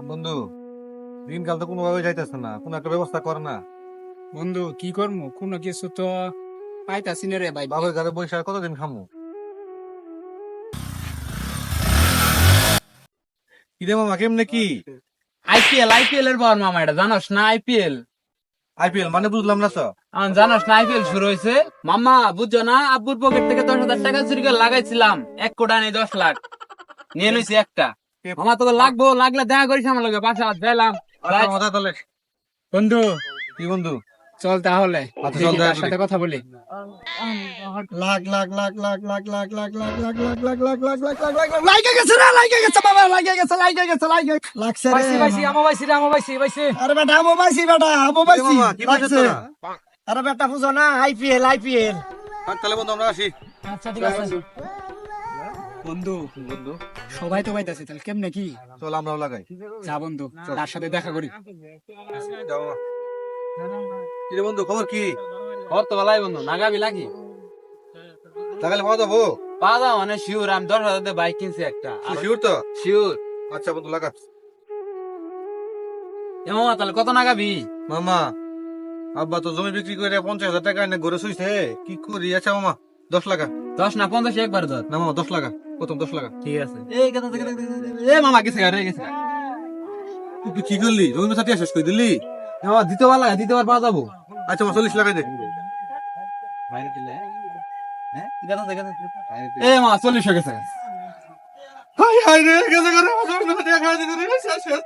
বন্ধু, দিনকাল তো কোনোভাবে যাইতেছে না, কোন একটা ব্যবস্থা কর না। বন্ধু কি করবো, কোনো কিছু তো পাইতাছি না রে ভাই। বাবার ঘরে বসে আর কতদিন খামু? কি রে মামা, কেমনে কি? আইপিএল আইপিএল এর বর মামা, এটা জানোস না? আইপিএল আইপিএল মানে বুঝলাম না তো। জানোস না? আইপিএল শুরু হয়েছে মামা, বুঝছো না? আব্বুর পকেট থেকে 10,000 টাকা চুরি করে লাগাইছিলাম, 1 কোটি নেই 10 লাখ নিয়ে নিয়েছি একটা। মামা তোকে লাগবো, লাগলে দেখা করিস আমার লগে, বাসা যাইলাম। আচ্ছা মাথা তাহলে। বন্ধু কি বন্ধু? চল তাহলে আচ্ছা, দেখি চল দেখা তার সাথে করি। কথা বলি। লাখ লাখ লাখ লাখ লাখ লাখ লাখ লাখ লাখ লাখ লাখ লাখ লাখ লাখ লাখ লাখ লাইকে গেছে রে, লাইকে গেছে বাবা, লাইকে গেছে, লাইকে গেছে, লাইকে লাগছে রে। বাইসি আমো বাইসি রে, আমো বাইসি বাইসি। আরে বেটা আমো বাইছি, বেটা আমো কি রে বাইছি মামা, কি বলছিস লাগছে। তোরা? আরে বেটা বুঝো না, আইপিএল আইপিএল। তাহলে বন্ধু আমরা আসি। আচ্ছা ঠিক আছে বন্ধু বন্ধু সবাই তো পাইতাছে, তাহলে কেমনে কি? চল আমরাও লাগাই। যা বন্ধু, তার সাথে দেখা করি। যাও মামা। কি রে বন্ধু, খবর কি? ওর তো বলাই বন্ধু, নাগাবি লাগি লাগালে পাওয়া যাবো? পাওয়া যাও মানে শিওর। আমি 10,000 দিয়ে বাইক কিনছি একটা, শিওর তো? শিওর। আচ্ছা বন্ধু লাগা। এ মামা তাহলে কত নাগাবি? মামা, আব্বা তো জমি বিক্রি করে 50,000 টাকা এনে ঘরে শুইছে, কি করি? আচ্ছা মামা 10 লাখ। 10 না 50 একবার ধর। না মামা 10 লাখ, প্রথম 10 লাখ। ঠিক আছে। এ মামা গেছে গা, গেছে গা। তুই কি করলি? জমি সাথে শেষ করে দিলি? এ মামা দ্বিতীয়বার লাগা, দ্বিতীয়বার পাওয়া যাবো। আচ্ছা মামা 40 লাগাই দে। এ মামা 40 হয়ে গেছে। হাই হাই রে, গেছে করে জমি সাথে খাই দিতে রে, শেষ শেষ।